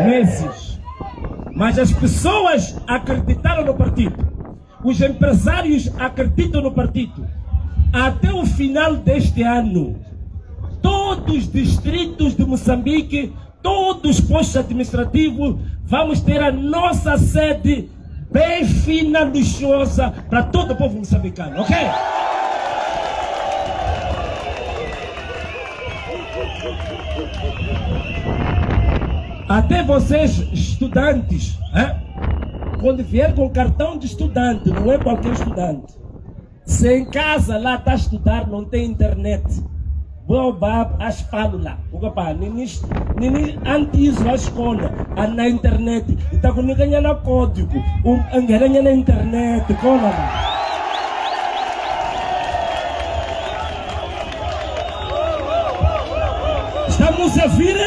meses. Mas as pessoas acreditaram no partido. Os empresários acreditam no partido. Até o final deste ano, todos os distritos de Moçambique, todos os postos administrativos, vamos ter a nossa sede bem fina, luxuosa, para todo o povo moçambicano, ok? Até vocês, estudantes, quando vier com cartão de estudante, não é qualquer estudante. Se em casa lá está a estudar, não tem internet, vou falo lá. Antes da escola, na internet, está com ninguém na código, ninguém na internet, Estamos a vir!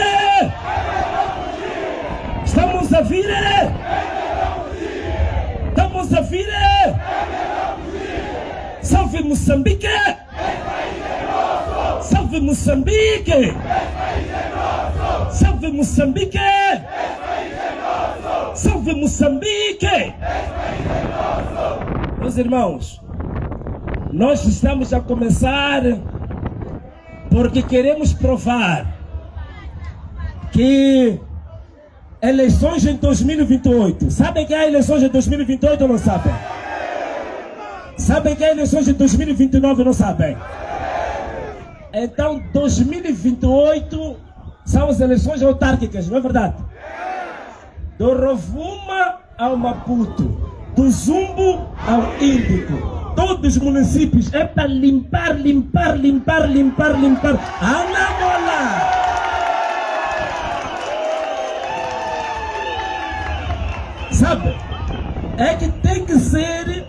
Estamos a vir! Estamos a vir! Salve Moçambique! Salve Moçambique! Salve Moçambique! Salve Moçambique! Meus irmãos, nós estamos a começar porque queremos provar que eleições em 2028, sabem que há eleições em 2028 ou não sabem? Sabem que há eleições em 2029 ou não sabem? Então 2028 são as eleições autárquicas, não é verdade? Do Rovuma ao Maputo, do Zumbo ao Índico, todos os municípios é para limpar. Anamola! Sabe? É que tem que ser,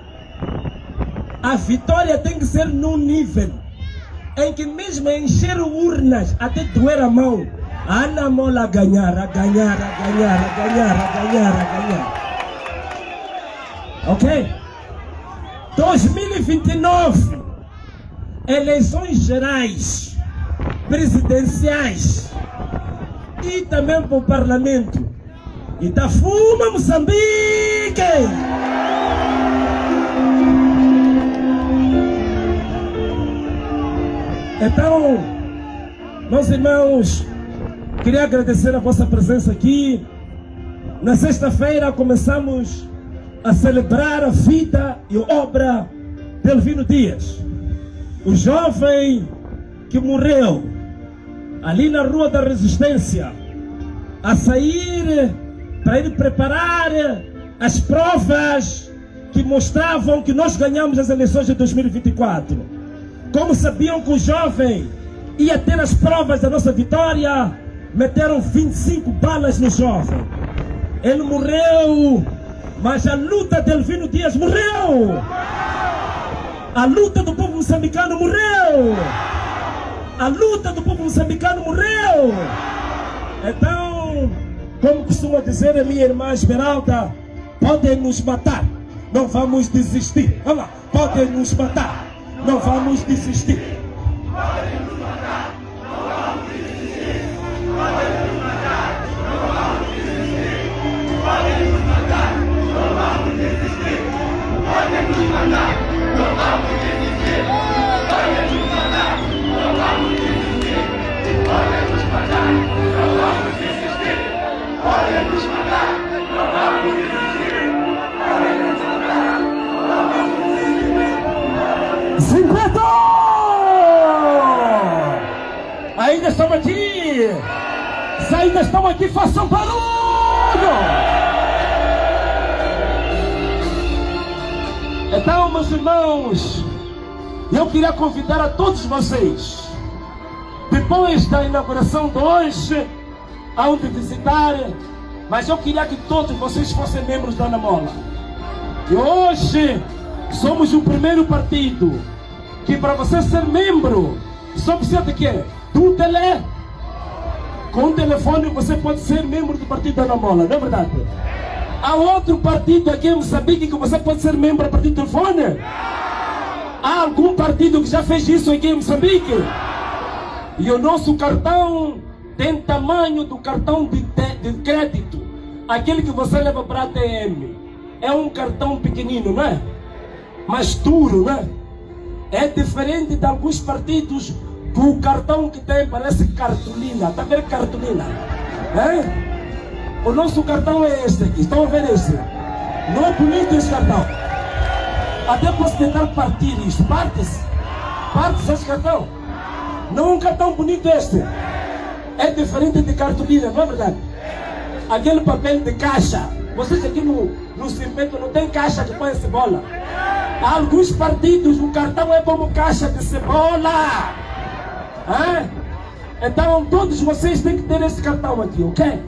a vitória tem que ser num nível em que mesmo encher urnas até doer a mão, a Anamola a ganhar. Ok? 2029, eleições gerais, presidenciais e também para o parlamento. Itafuma, Moçambique! Então, meus irmãos, queria agradecer a vossa presença aqui. Na sexta-feira começamos a celebrar a vida e a obra de Delvino Dias, o jovem que morreu ali na Rua da Resistência, a sair para ir preparar as provas que mostravam que nós ganhamos as eleições de 2024. Como sabiam que o jovem ia ter as provas da nossa vitória, meteram 25 balas no jovem. Ele morreu, mas a luta de Delvino Dias morreu. A luta do povo moçambicano morreu. A luta do povo moçambicano morreu. Então, como costuma dizer a minha irmã Esmeralda, podem nos matar, não vamos desistir. Vamos lá, podem nos matar, não vamos desistir. Podem nos matar, não vamos desistir. Podem nos matar, não vamos desistir. Podem nos matar, não vamos desistir. Podem nos matar, não vamos desistir. Podem nos matar, não vamos desistir. Podem nos matar, não vamos desistir. Podem nos matar, não vamos desistir. Podem nos matar, não vamos desistir. 50! Ainda estamos aqui! Se ainda estão aqui, façam barulho! Então, meus irmãos, eu queria convidar a todos vocês, depois da inauguração de hoje, aonde visitar, mas eu queria que todos vocês fossem membros da Anamola. E hoje somos o primeiro partido que, para você ser membro, só precisa de quê? Do tele. Com o telefone você pode ser membro do partido da Anamola, não é verdade? Há outro partido aqui em Moçambique que você pode ser membro a partir do telefone? Há algum partido que já fez isso aqui em Moçambique? E o nosso cartão tem tamanho do cartão de crédito. aquele que você leva para a ATM, é um cartão pequenino, não é? Mas duro, não é? É diferente de alguns partidos que o cartão que tem parece cartolina. Está a ver cartolina? É? O nosso cartão é este aqui. Estão a ver este? Não é bonito esse cartão. Até posso tentar partir isto. Parte-se. Parte-se esse cartão. Não é um cartão bonito este. É diferente de cartolina, não é verdade? Aquele papel de caixa. Vocês aqui no Simpento não tem caixa que põe cebola. Há alguns partidos o cartão é como caixa de cebola. Então todos vocês têm que ter esse cartão aqui, ok?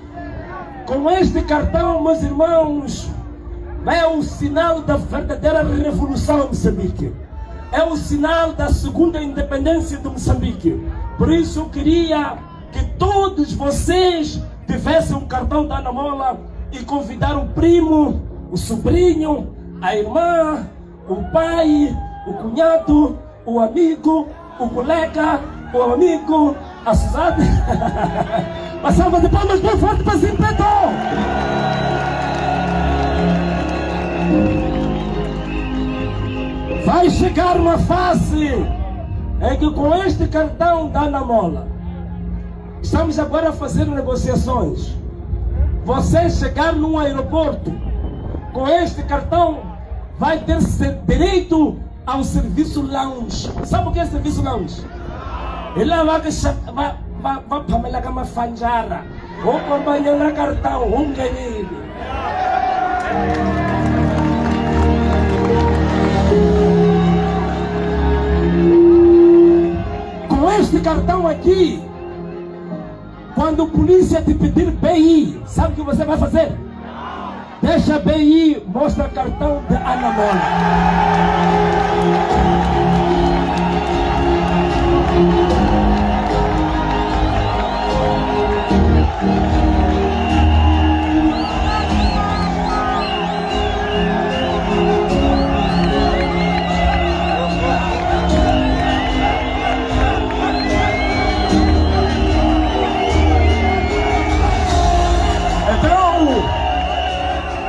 Com este cartão, meus irmãos, é o sinal da verdadeira revolução em Moçambique. É o sinal da segunda independência de Moçambique. Por isso eu queria que todos vocês tivessem um cartão da Ana Mola e convidar o primo, o sobrinho, a irmã, o pai, o cunhado, o amigo, o colega, o amigo, a Suzane. Uma salva de palmas bem forte para Simpento! Vai chegar uma fase em que com este cartão da Ana Mola estamos agora a fazer negociações. Você chegar num aeroporto com este cartão vai ter direito ao serviço lounge. Sabe o que é serviço lounge? Ele vai para uma fanjara ou acompanhar na cartão um ganhado. Com este cartão aqui, quando a polícia te pedir BI, sabe o que você vai fazer? Deixa BI, mostra cartão de Ana Mola.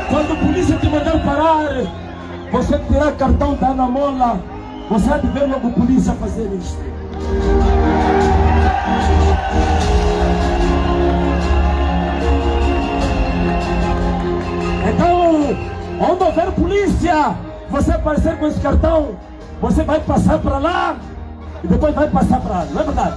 Quando a polícia te mandar parar, você tirar cartão da Ana Mola, você vai ver logo a polícia fazer isso. Então, onde houver polícia, você aparecer com esse cartão, você vai passar para lá e depois vai passar para lá, não é verdade?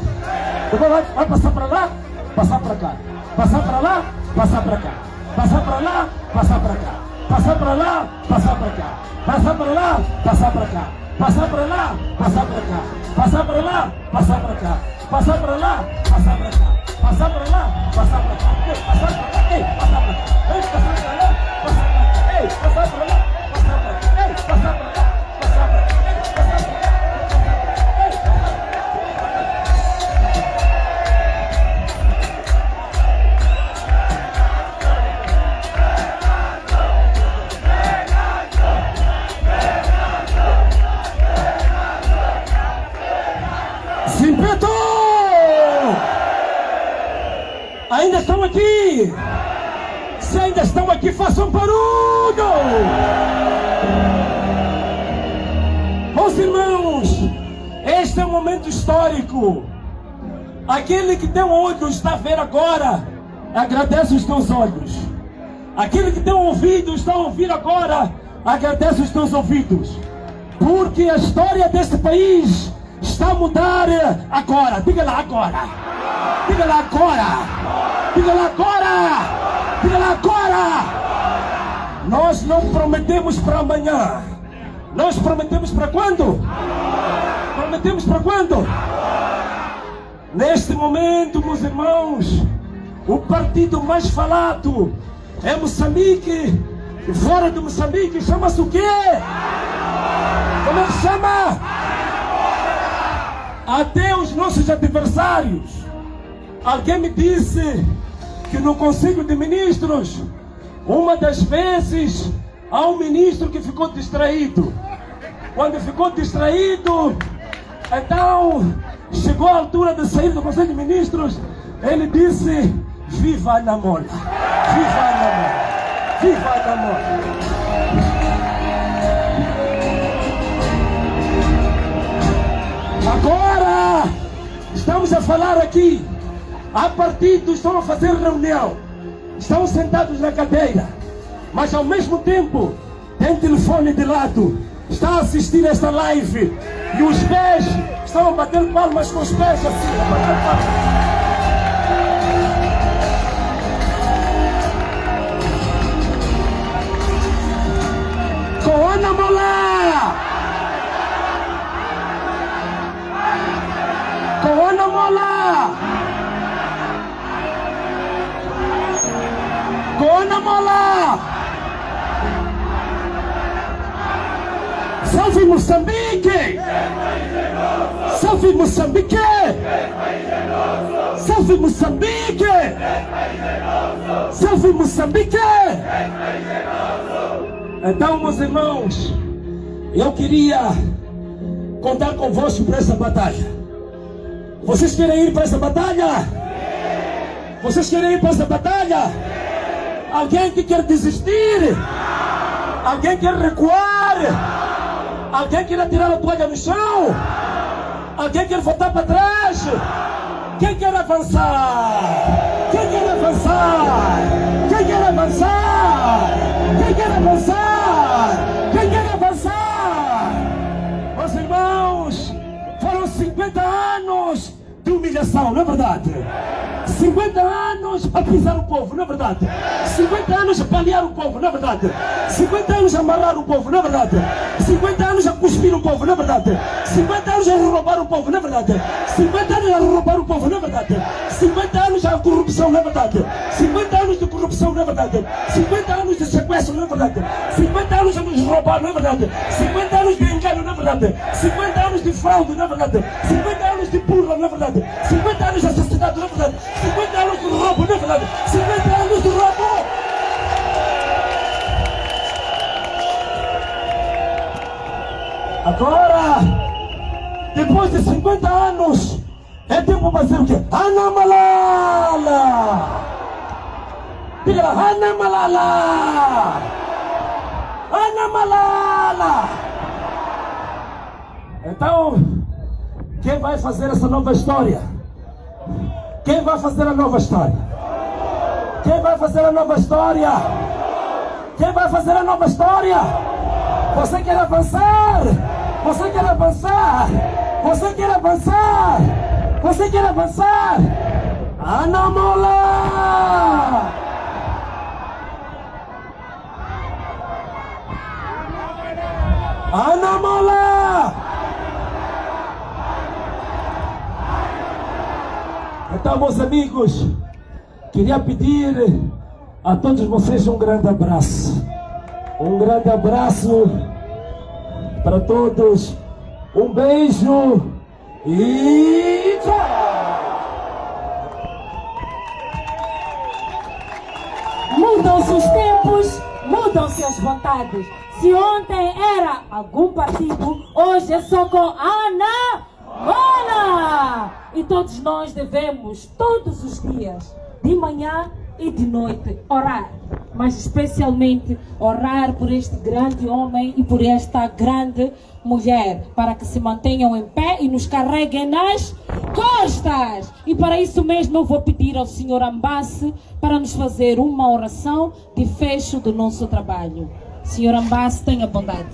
Depois vai passar para lá, passar para cá, passar para lá, passar para cá. Passar para lá, passar para cá. Passar para lá, passar para cá. Passar para lá, passar para cá. Passar para lá, passar para cá. Passar para lá, passar para cá. Passar para lá, passar para cá. Passar para lá, passar para cá. Passar para cá, ei, passar para cá. Ei, passar para lá, passar para cá. Ei, passar para lá, passar para cá. Ei, passar para lá, passar para cá. Ei, passar para lá. Simpento! Ainda estão aqui? Se ainda estão aqui, façam barulho! Meus irmãos, este é um momento histórico. Aquele que tem olhos está a ver agora, agradece os teus olhos. Aquele que tem ouvido está a ouvir agora, agradece os teus ouvidos. Porque a história deste país está a mudar agora. Diga lá agora. Diga lá agora. Diga lá agora. Diga lá agora. Nós não prometemos para amanhã. Nós prometemos para quando? Prometemos para quando? Neste momento, meus irmãos, o partido mais falado é Moçambique. E fora de Moçambique chama-se o quê? Como é que chama? Até os nossos adversários. Alguém me disse que no Conselho de Ministros, uma das vezes, há um ministro que ficou distraído. Quando ficou distraído, então chegou a altura de sair do Conselho de Ministros, ele disse: viva Ana Mola, viva Ana Mola. Viva Ana Mola! Agora estamos a falar aqui. Há partidos estão a fazer reunião, estão sentados na cadeira, mas ao mesmo tempo tem telefone de lado, está a assistir esta live e os pés estão a bater palmas com os pés assim, a bater palmas. Com Ana Mola! Com Ana Mola! Com Ana Mola! Salve Moçambique! Salve Moçambique! Salve Moçambique! Salve Moçambique! Então, meus irmãos, eu queria contar convosco para essa batalha. Vocês querem ir para essa batalha? Vocês querem ir para essa batalha? Alguém que quer desistir? Alguém quer recuar? Alguém quer tirar a toalha no chão? Alguém quer voltar para trás? Quem quer avançar? Quem quer avançar? Quem quer avançar? Quem quer avançar? Quem quer avançar? Meus irmãos, foram 50 anos de humilhação, não é verdade? 50 anos a pisar o povo, não é verdade? 50 anos a balear o povo, não é verdade? 50 anos a amarrar o povo, não é verdade? 50 anos a cuspir o povo, não é verdade? 50 anos a roubar o povo, não é verdade? 50 anos a roubar o povo, não é verdade? 50 anos a corrupção, não é verdade? 50 anos de corrupção, não é verdade? 50 anos de sequestro, não é verdade? 50 anos a nos roubar, não é verdade? 50 anos de engano, não é verdade? 50 anos de fraude, não é verdade? 50 anos de burla, não é verdade? 50 anos de assassinato, não é verdade? 50 anos de roubo, não é verdade? 50 anos de roubo! Agora, depois de 50 anos, é tempo para dizer o quê? Ana Malala! Diga lá, Ana Malala! Ana Malala! Então, quem vai fazer essa nova história? Quem vai fazer a nova história? Quem vai fazer a nova história? Quem vai fazer a nova história? Você quer avançar? Você quer avançar? Você quer avançar? Você quer avançar? Ana Mola! Ana Mola! Então, meus amigos, queria pedir a todos vocês um grande abraço. Um grande abraço para todos. Um beijo e tchau! Mudam-se os tempos, mudam-se as vontades. Se ontem era algum partido, hoje é só com Ana Mola! E todos nós devemos, todos os dias, de manhã e de noite, orar. Mas especialmente orar por este grande homem e por esta grande mulher, para que se mantenham em pé e nos carreguem nas costas. E para isso mesmo eu vou pedir ao Senhor Ambasse para nos fazer uma oração de fecho do nosso trabalho. Senhor Ambasse, tenha bondade.